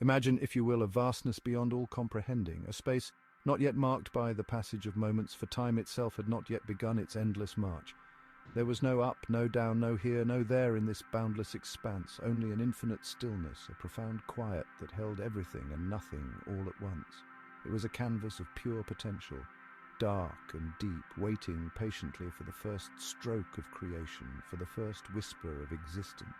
Imagine, if you will, a vastness beyond all comprehending, a space not yet marked by the passage of moments, for time itself had not yet begun its endless march. There was no up, no down, no here, no there in this boundless expanse, only an infinite stillness, a profound quiet that held everything and nothing all at once. It was a canvas of pure potential, dark and deep, waiting patiently for the first stroke of creation, for the first whisper of existence.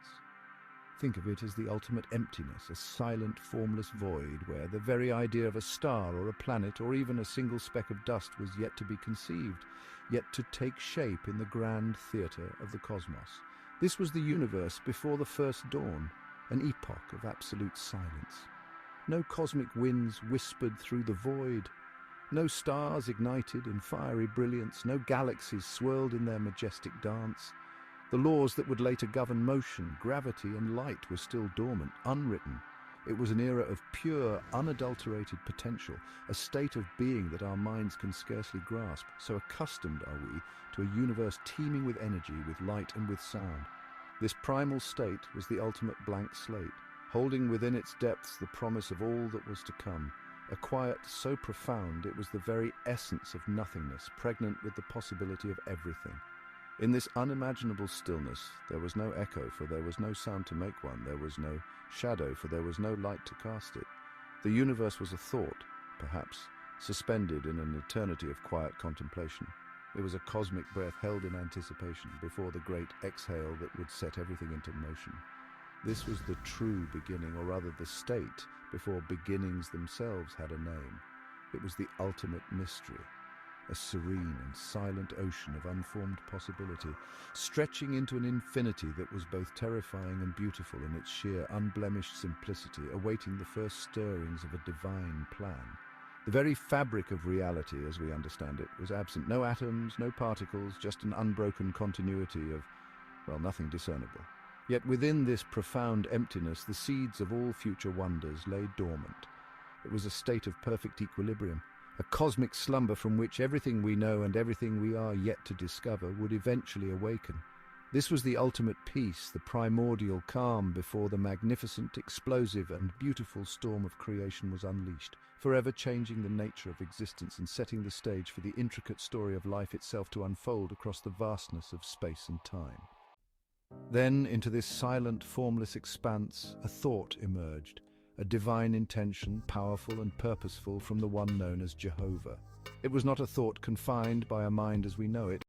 Think of it as the ultimate emptiness, a silent, formless void where the very idea of a star or a planet or even a single speck of dust was yet to be conceived, yet to take shape in the grand theatre of the cosmos. This was the universe before the first dawn, an epoch of absolute silence. No cosmic winds whispered through the void, no stars ignited in fiery brilliance, no galaxies swirled in their majestic dance. The laws that would later govern motion, gravity, and light were still dormant, unwritten. It was an era of pure, unadulterated potential, a state of being that our minds can scarcely grasp. So accustomed are we to a universe teeming with energy, with light, and with sound. This primal state was the ultimate blank slate, holding within its depths the promise of all that was to come. A quiet so profound it was the very essence of nothingness, pregnant with the possibility of everything. In this unimaginable stillness, there was no echo, for there was no sound to make one. There was no shadow, for there was no light to cast it. The universe was a thought, perhaps, suspended in an eternity of quiet contemplation. It was a cosmic breath held in anticipation before the great exhale that would set everything into motion. This was the true beginning, or rather the state, before beginnings themselves had a name. It was the ultimate mystery. A serene and silent ocean of unformed possibility, stretching into an infinity that was both terrifying and beautiful in its sheer, unblemished simplicity, awaiting the first stirrings of a divine plan. The very fabric of reality, as we understand it, was absent. No atoms, no particles, just an unbroken continuity of, well, nothing discernible. Yet within this profound emptiness, the seeds of all future wonders lay dormant. It was a state of perfect equilibrium, a cosmic slumber from which everything we know and everything we are yet to discover would eventually awaken. This was the ultimate peace, the primordial calm before the magnificent, explosive and beautiful storm of creation was unleashed, forever changing the nature of existence and setting the stage for the intricate story of life itself to unfold across the vastness of space and time. Then, into this silent, formless expanse, a thought emerged. A divine intention, powerful and purposeful, from the one known as Jehovah. It was not a thought confined by a mind as we know it.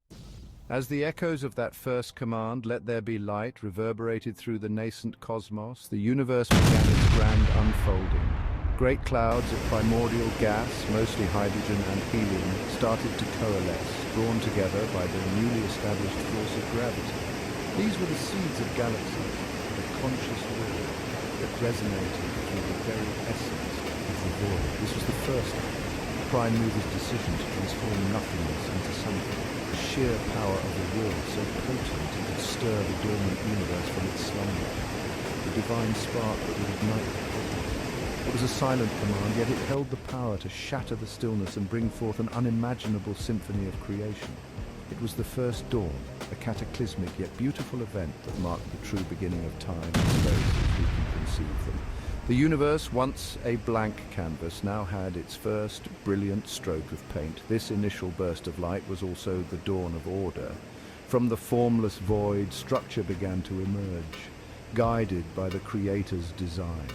As the echoes of that first command, "Let there be light," reverberated through the nascent cosmos, the universe began its grand unfolding. Great clouds of primordial gas, mostly hydrogen and helium, started to coalesce, drawn together by the newly established force of gravity. These were the seeds of galaxies, a conscious will that resonated through the very essence of the void. This was the first prime mover's decision to transform nothingness into something. The sheer power of the will, so potent it could stir the dormant universe from its slumber. The divine spark that would ignite the cosmos. It was a silent command, yet it held the power to shatter the stillness and bring forth an unimaginable symphony of creation. It was the first dawn, a cataclysmic yet beautiful event that marked the true beginning of time and space as we can conceive them. The universe, once a blank canvas, now had its first brilliant stroke of paint. This initial burst of light was also the dawn of order. From the formless void, structure began to emerge, guided by the Creator's design.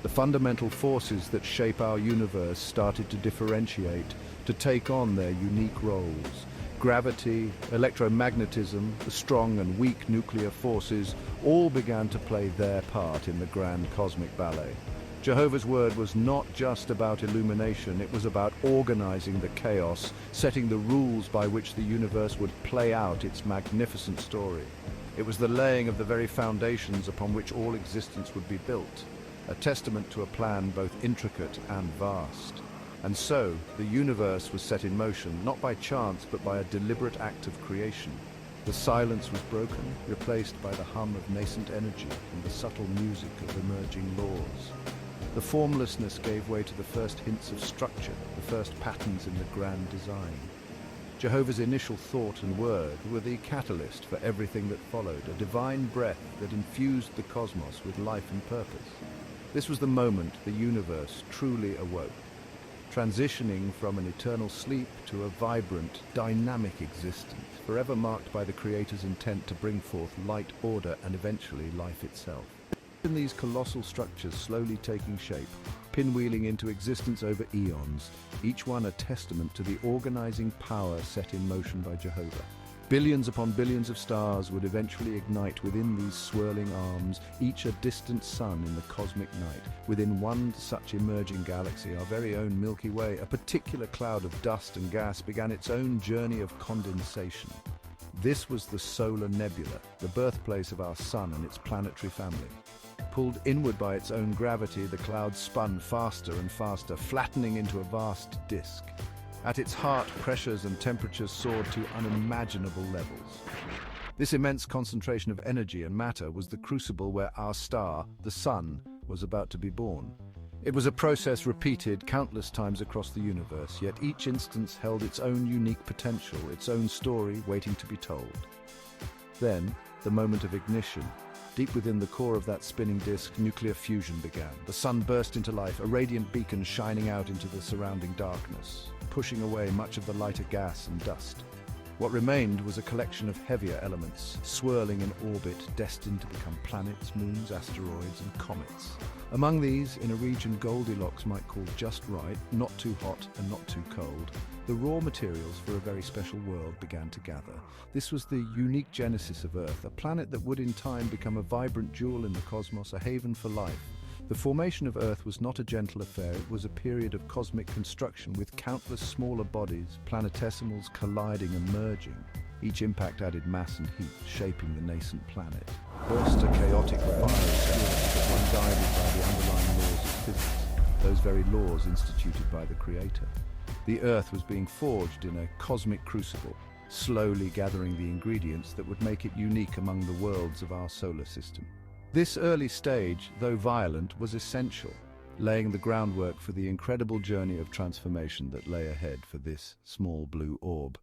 The fundamental forces that shape our universe started to differentiate, to take on their unique roles. Gravity, electromagnetism, the strong and weak nuclear forces all began to play their part in the grand cosmic ballet. Jehovah's word was not just about illumination, it was about organizing the chaos, setting the rules by which the universe would play out its magnificent story. It was the laying of the very foundations upon which all existence would be built, a testament to a plan both intricate and vast. And so, the universe was set in motion, not by chance, but by a deliberate act of creation. The silence was broken, replaced by the hum of nascent energy and the subtle music of emerging laws. The formlessness gave way to the first hints of structure, the first patterns in the grand design. Jehovah's initial thought and word were the catalyst for everything that followed, a divine breath that infused the cosmos with life and purpose. This was the moment the universe truly awoke, transitioning from an eternal sleep to a vibrant, dynamic existence, forever marked by the Creator's intent to bring forth light, order, and eventually life itself. In these colossal structures slowly taking shape, pinwheeling into existence over eons, each one a testament to the organizing power set in motion by Jehovah. Billions upon billions of stars would eventually ignite within these swirling arms, each a distant sun in the cosmic night. Within one such emerging galaxy, our very own Milky Way, a particular cloud of dust and gas began its own journey of condensation. This was the solar nebula, the birthplace of our sun and its planetary family. Pulled inward by its own gravity, the cloud spun faster and faster, flattening into a vast disk. At its heart, pressures and temperatures soared to unimaginable levels. This immense concentration of energy and matter was the crucible where our star, the Sun, was about to be born. It was a process repeated countless times across the universe, yet each instance held its own unique potential, its own story waiting to be told. Then, the moment of ignition. Deep within the core of that spinning disk, nuclear fusion began. The sun burst into life, a radiant beacon shining out into the surrounding darkness, pushing away much of the lighter gas and dust. What remained was a collection of heavier elements, swirling in orbit, destined to become planets, moons, asteroids, and comets. Among these, in a region Goldilocks might call just right, not too hot and not too cold, the raw materials for a very special world began to gather. This was the unique genesis of Earth, a planet that would in time become a vibrant jewel in the cosmos, a haven for life. The formation of Earth was not a gentle affair, it was a period of cosmic construction with countless smaller bodies, planetesimals colliding and merging. Each impact added mass and heat, shaping the nascent planet. First, a chaotic fiery chaos, but one guided by the underlying laws of physics, those very laws instituted by the Creator. The Earth was being forged in a cosmic crucible, slowly gathering the ingredients that would make it unique among the worlds of our solar system. This early stage, though violent, was essential, laying the groundwork for the incredible journey of transformation that lay ahead for this small blue orb.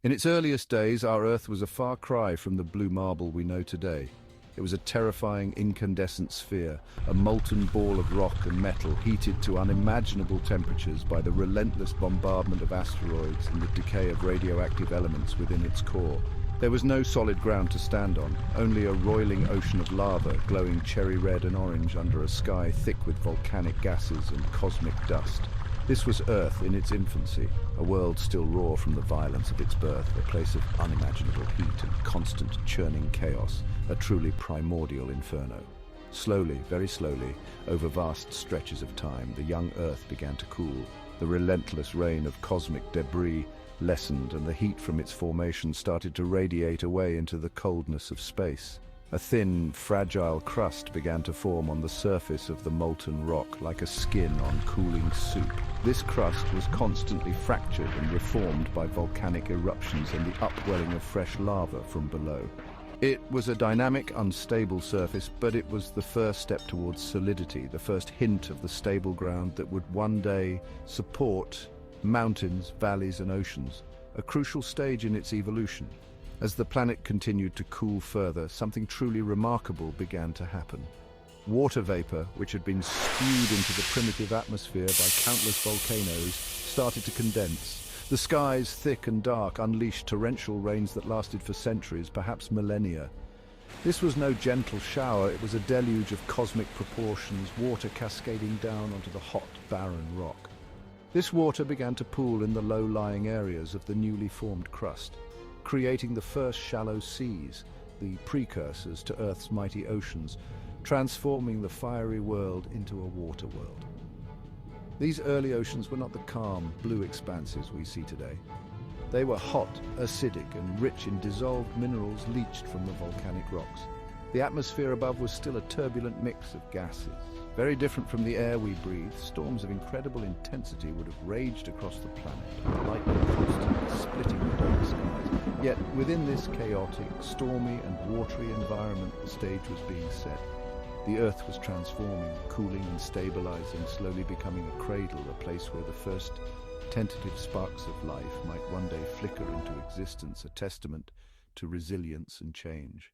In its earliest days, our Earth was a far cry from the blue marble we know today. It was a terrifying incandescent sphere, a molten ball of rock and metal heated to unimaginable temperatures by the relentless bombardment of asteroids and the decay of radioactive elements within its core. There was no solid ground to stand on, only a roiling ocean of lava glowing cherry red and orange under a sky thick with volcanic gases and cosmic dust. This was Earth in its infancy, a world still raw from the violence of its birth, a place of unimaginable heat and constant churning chaos, a truly primordial inferno. Slowly, very slowly, over vast stretches of time, the young Earth began to cool. The relentless rain of cosmic debris lessened, and the heat from its formation started to radiate away into the coldness of space. A thin, fragile crust began to form on the surface of the molten rock, like a skin on cooling soup. This crust was constantly fractured and reformed by volcanic eruptions and the upwelling of fresh lava from below. It was a dynamic, unstable surface, but it was the first step towards solidity, the first hint of the stable ground that would one day support mountains, valleys, and oceans, a crucial stage in its evolution. As the planet continued to cool further, something truly remarkable began to happen. Water vapor, which had been spewed into the primitive atmosphere by countless volcanoes, started to condense. The skies, thick and dark, unleashed torrential rains that lasted for centuries, perhaps millennia. This was no gentle shower, it was a deluge of cosmic proportions, water cascading down onto the hot, barren rock. This water began to pool in the low-lying areas of the newly formed crust, creating the first shallow seas, the precursors to Earth's mighty oceans, transforming the fiery world into a water world. These early oceans were not the calm, blue expanses we see today. They were hot, acidic, and rich in dissolved minerals leached from the volcanic rocks. The atmosphere above was still a turbulent mix of gases. Very different from the air we breathe, storms of incredible intensity would have raged across the planet, lightning constantly splitting the dark skies. Yet within this chaotic, stormy and watery environment, the stage was being set. The Earth was transforming, cooling and stabilizing, slowly becoming a cradle, a place where the first tentative sparks of life might one day flicker into existence, a testament to resilience and change.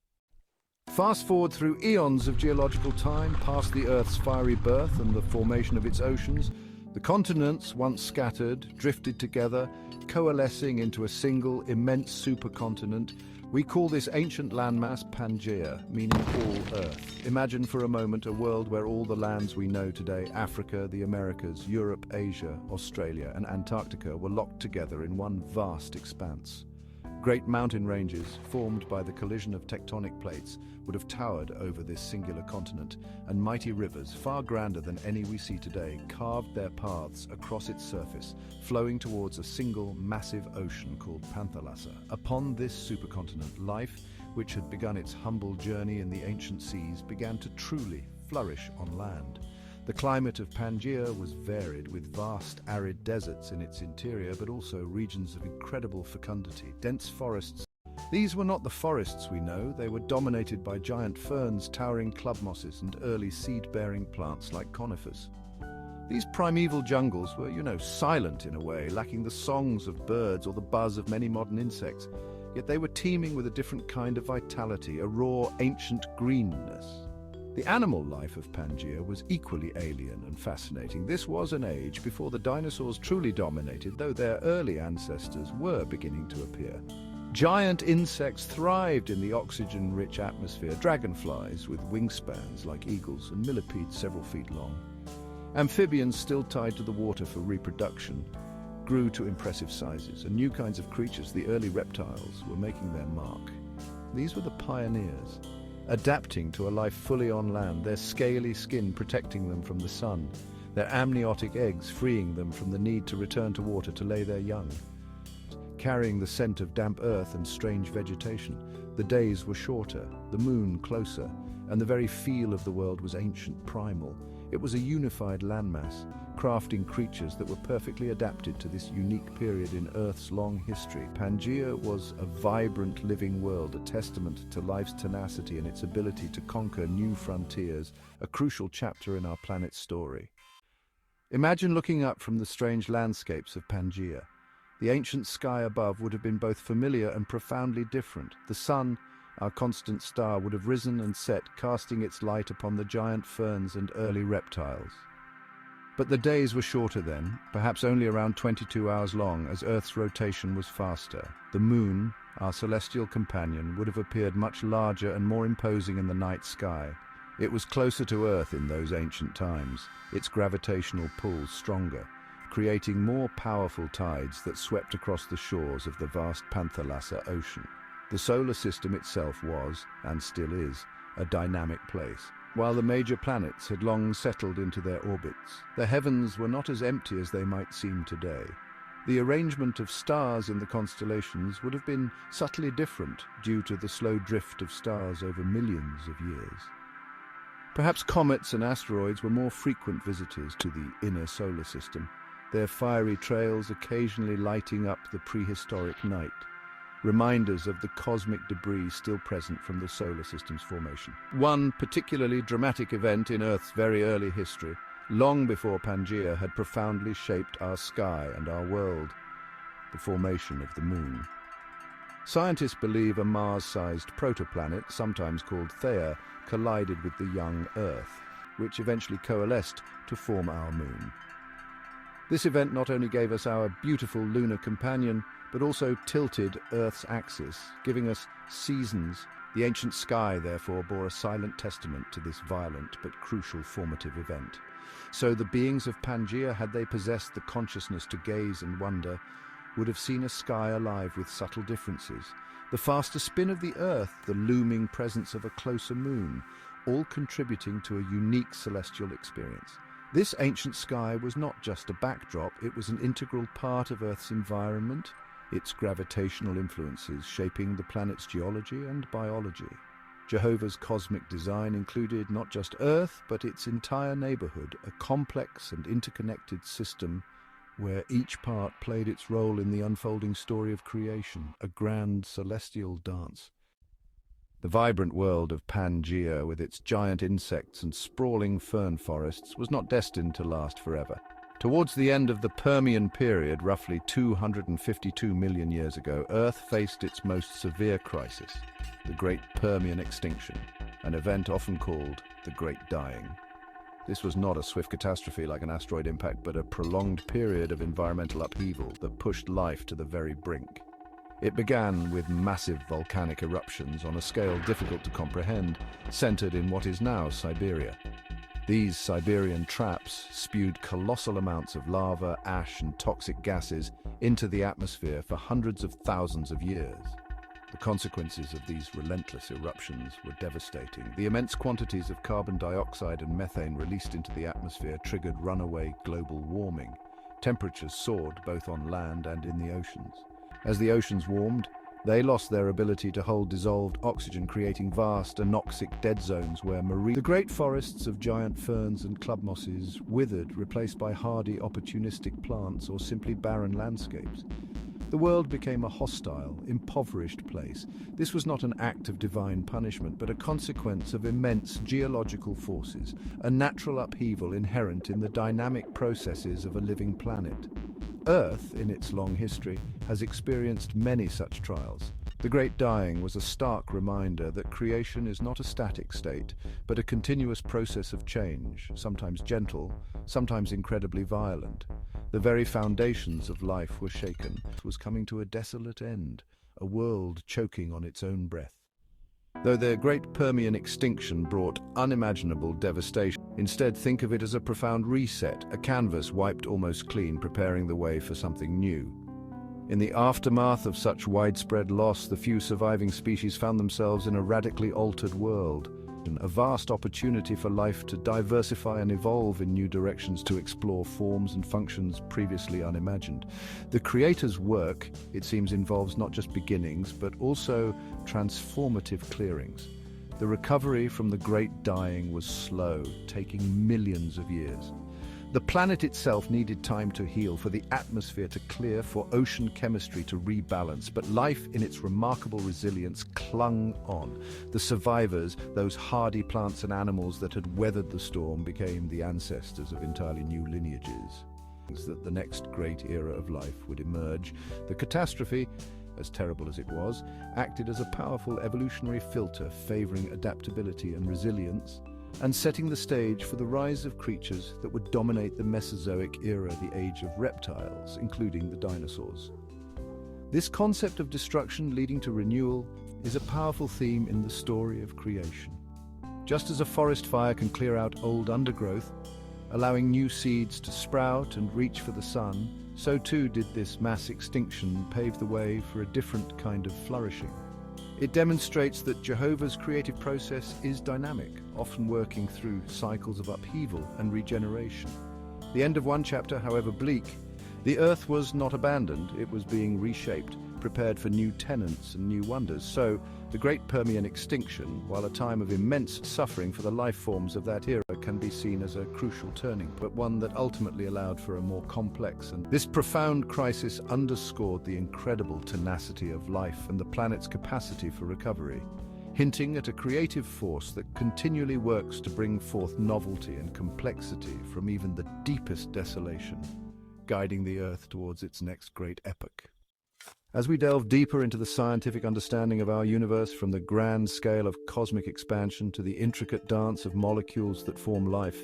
Fast forward through eons of geological time, past the Earth's fiery birth and the formation of its oceans, the continents, once scattered, drifted together, coalescing into a single, immense supercontinent. We call this ancient landmass Pangaea, meaning all Earth. Imagine for a moment a world where all the lands we know today, Africa, the Americas, Europe, Asia, Australia, and Antarctica, were locked together in one vast expanse. Great mountain ranges, formed by the collision of tectonic plates, would have towered over this singular continent, and mighty rivers, far grander than any we see today, carved their paths across its surface, flowing towards a single, massive ocean called Panthalassa. Upon this supercontinent, life, which had begun its humble journey in the ancient seas, began to truly flourish on land. The climate of Pangaea was varied, with vast arid deserts in its interior, but also regions of incredible fecundity, dense forests. These were not the forests we know. They were dominated by giant ferns, towering club mosses, and early seed-bearing plants like conifers. These primeval jungles were, silent in a way, lacking the songs of birds or the buzz of many modern insects. Yet they were teeming with a different kind of vitality, a raw, ancient greenness. The animal life of Pangaea was equally alien and fascinating. This was an age before the dinosaurs truly dominated, though their early ancestors were beginning to appear. Giant insects thrived in the oxygen-rich atmosphere, dragonflies with wingspans like eagles and millipedes several feet long. Amphibians, still tied to the water for reproduction, grew to impressive sizes, and new kinds of creatures, the early reptiles, were making their mark. These were the pioneers, adapting to a life fully on land, their scaly skin protecting them from the sun, their amniotic eggs freeing them from the need to return to water to lay their young. Carrying the scent of damp earth and strange vegetation, the days were shorter, the moon closer, and the very feel of the world was ancient, primal. It was a unified landmass, crafting creatures that were perfectly adapted to this unique period in Earth's long history. Pangaea was a vibrant, living world, a testament to life's tenacity and its ability to conquer new frontiers, a crucial chapter in our planet's story. Imagine looking up from the strange landscapes of Pangaea. The ancient sky above would have been both familiar and profoundly different. The sun, our constant star, would have risen and set, casting its light upon the giant ferns and early reptiles. But the days were shorter then, perhaps only around 22 hours long, as Earth's rotation was faster. The moon, our celestial companion, would have appeared much larger and more imposing in the night sky. It was closer to Earth in those ancient times, its gravitational pull stronger, creating more powerful tides that swept across the shores of the vast Panthalassa Ocean. The solar system itself was, and still is, a dynamic place. While the major planets had long settled into their orbits, the heavens were not as empty as they might seem today. The arrangement of stars in the constellations would have been subtly different due to the slow drift of stars over millions of years. Perhaps comets and asteroids were more frequent visitors to the inner solar system, their fiery trails occasionally lighting up the prehistoric night, reminders of the cosmic debris still present from the solar system's formation. One particularly dramatic event in Earth's very early history, long before Pangaea, had profoundly shaped our sky and our world: the formation of the moon. Scientists believe a Mars-sized protoplanet, sometimes called Theia, collided with the young Earth, which eventually coalesced to form our moon. This event not only gave us our beautiful lunar companion, but also tilted Earth's axis, giving us seasons. The ancient sky, therefore, bore a silent testament to this violent but crucial formative event. So the beings of Pangaea, had they possessed the consciousness to gaze and wonder, would have seen a sky alive with subtle differences. The faster spin of the Earth, the looming presence of a closer moon, all contributing to a unique celestial experience. This ancient sky was not just a backdrop, it was an integral part of Earth's environment, its gravitational influences shaping the planet's geology and biology. Jehovah's cosmic design included not just Earth, but its entire neighborhood, a complex and interconnected system where each part played its role in the unfolding story of creation, a grand celestial dance. The vibrant world of Pangaea, with its giant insects and sprawling fern forests, was not destined to last forever. Towards the end of the Permian period, roughly 252 million years ago, Earth faced its most severe crisis, the Great Permian Extinction, an event often called the Great Dying. This was not a swift catastrophe like an asteroid impact, but a prolonged period of environmental upheaval that pushed life to the very brink. It began with massive volcanic eruptions on a scale difficult to comprehend, centered in what is now Siberia. These Siberian traps spewed colossal amounts of lava, ash, and toxic gases into the atmosphere for hundreds of thousands of years. The consequences of these relentless eruptions were devastating. The immense quantities of carbon dioxide and methane released into the atmosphere triggered runaway global warming. Temperatures soared both on land and in the oceans. As the oceans warmed, they lost their ability to hold dissolved oxygen, creating vast anoxic dead zones where the great forests of giant ferns and club mosses withered, replaced by hardy, opportunistic plants or simply barren landscapes. The world became a hostile, impoverished place. This was not an act of divine punishment, but a consequence of immense geological forces, a natural upheaval inherent in the dynamic processes of a living planet. Earth, in its long history, has experienced many such trials. The Great Dying was a stark reminder that creation is not a static state, but a continuous process of change, sometimes gentle, sometimes incredibly violent. The very foundations of life were shaken. It was coming to a desolate end, a world choking on its own breath. Though the Great Permian Extinction brought unimaginable devastation, instead think of it as a profound reset, a canvas wiped almost clean, preparing the way for something new. In the aftermath of such widespread loss, the few surviving species found themselves in a radically altered world, a vast opportunity for life to diversify and evolve in new directions, to explore forms and functions previously unimagined. The Creator's work, it seems, involves not just beginnings, but also transformative clearings. The recovery from the Great Dying was slow, taking millions of years. The planet itself needed time to heal, for the atmosphere to clear, for ocean chemistry to rebalance, but life in its remarkable resilience clung on. The survivors, those hardy plants and animals that had weathered the storm, became the ancestors of entirely new lineages. That the next great era of life would emerge. The catastrophe, as terrible as it was, acted as a powerful evolutionary filter, favoring adaptability and resilience, and setting the stage for the rise of creatures that would dominate the Mesozoic era, the age of reptiles, including the dinosaurs. This concept of destruction leading to renewal is a powerful theme in the story of creation. Just as a forest fire can clear out old undergrowth, allowing new seeds to sprout and reach for the sun, so too did this mass extinction pave the way for a different kind of flourishing. It demonstrates that Jehovah's creative process is dynamic, often working through cycles of upheaval and regeneration. The end of one chapter, however bleak, the earth was not abandoned, it was being reshaped, prepared for new tenants and new wonders. So, the Great Permian Extinction, while a time of immense suffering for the life forms of that era, can be seen as a crucial turning point, but one that ultimately allowed for a more complex. And this profound crisis underscored the incredible tenacity of life and the planet's capacity for recovery, hinting at a creative force that continually works to bring forth novelty and complexity from even the deepest desolation, guiding the Earth towards its next great epoch. As we delve deeper into the scientific understanding of our universe, from the grand scale of cosmic expansion to the intricate dance of molecules that form life,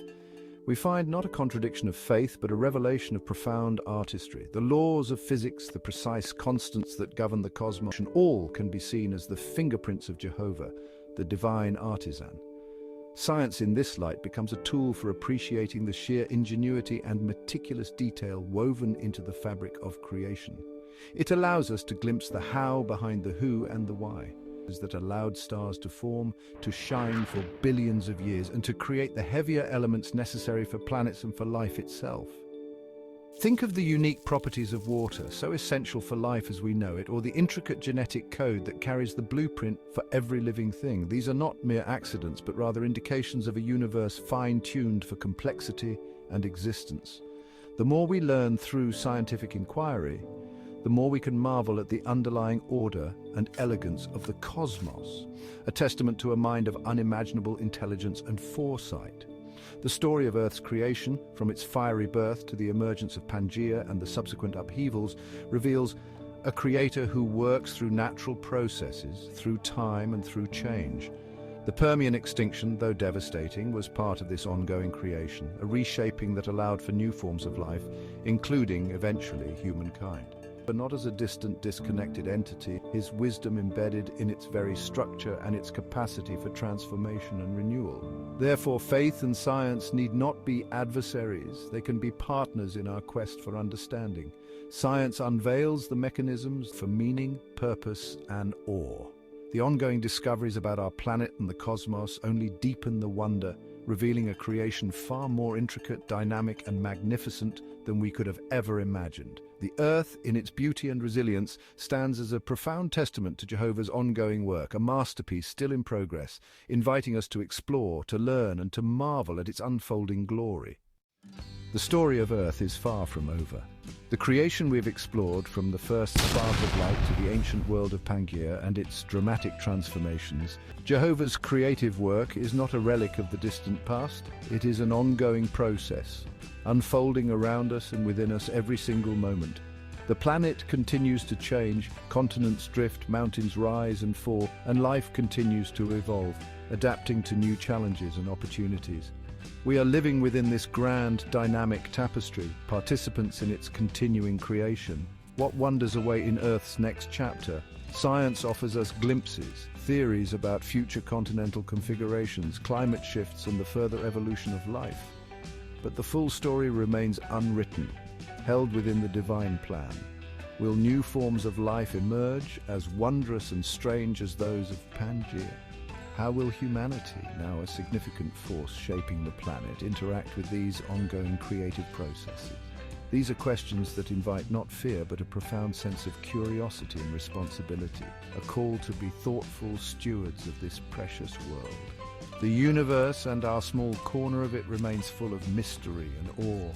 we find not a contradiction of faith, but a revelation of profound artistry. The laws of physics, the precise constants that govern the cosmos, all can be seen as the fingerprints of Jehovah, the divine artisan. Science in this light becomes a tool for appreciating the sheer ingenuity and meticulous detail woven into the fabric of creation. It allows us to glimpse the how behind the who and the why, that allowed stars to form, to shine for billions of years, and to create the heavier elements necessary for planets and for life itself. Think of the unique properties of water, so essential for life as we know it, or the intricate genetic code that carries the blueprint for every living thing. These are not mere accidents, but rather indications of a universe fine-tuned for complexity and existence. The more we learn through scientific inquiry, the more we can marvel at the underlying order and elegance of the cosmos, a testament to a mind of unimaginable intelligence and foresight. The story of Earth's creation, from its fiery birth to the emergence of Pangaea and the subsequent upheavals, reveals a creator who works through natural processes, through time and through change. The Permian extinction, though devastating, was part of this ongoing creation, a reshaping that allowed for new forms of life, including, eventually, humankind. But not as a distant, disconnected entity, his wisdom embedded in its very structure and its capacity for transformation and renewal. Therefore, faith and science need not be adversaries. They can be partners in our quest for understanding. Science unveils the mechanisms for meaning, purpose, and awe. The ongoing discoveries about our planet and the cosmos only deepen the wonder, revealing a creation far more intricate, dynamic, and magnificent than we could have ever imagined. The Earth, in its beauty and resilience, stands as a profound testament to Jehovah's ongoing work, a masterpiece still in progress, inviting us to explore, to learn, and to marvel at its unfolding glory. The story of Earth is far from over. The creation we've explored, from the first spark of light to the ancient world of Pangaea and its dramatic transformations, Jehovah's creative work is not a relic of the distant past. It is an ongoing process, unfolding around us and within us every single moment. The planet continues to change, continents drift, mountains rise and fall, and life continues to evolve, adapting to new challenges and opportunities. We are living within this grand, dynamic tapestry, participants in its continuing creation. What wonders await in Earth's next chapter? Science offers us glimpses, theories about future continental configurations, climate shifts, and the further evolution of life. But the full story remains unwritten, held within the divine plan. Will new forms of life emerge as wondrous and strange as those of Pangaea? How will humanity, now a significant force shaping the planet, interact with these ongoing creative processes? These are questions that invite not fear but a profound sense of curiosity and responsibility, a call to be thoughtful stewards of this precious world. The universe and our small corner of it remains full of mystery and awe.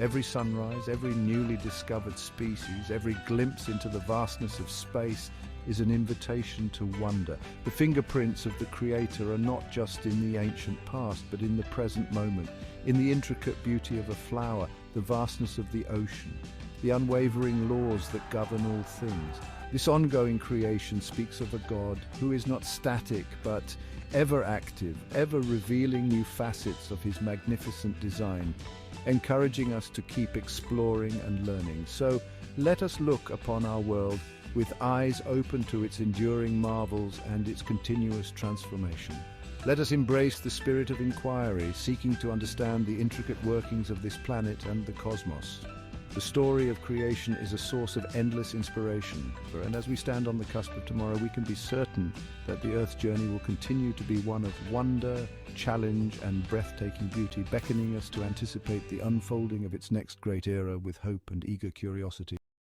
Every sunrise, every newly discovered species, every glimpse into the vastness of space is an invitation to wonder. The fingerprints of the Creator are not just in the ancient past, but in the present moment, in the intricate beauty of a flower, the vastness of the ocean, the unwavering laws that govern all things. This ongoing creation speaks of a God who is not static, but ever active, ever revealing new facets of his magnificent design, encouraging us to keep exploring and learning. So let us look upon our world with eyes open to its enduring marvels and its continuous transformation. Let us embrace the spirit of inquiry, seeking to understand the intricate workings of this planet and the cosmos. The story of creation is a source of endless inspiration, and as we stand on the cusp of tomorrow, we can be certain that the Earth's journey will continue to be one of wonder, challenge, and breathtaking beauty, beckoning us to anticipate the unfolding of its next great era with hope and eager curiosity.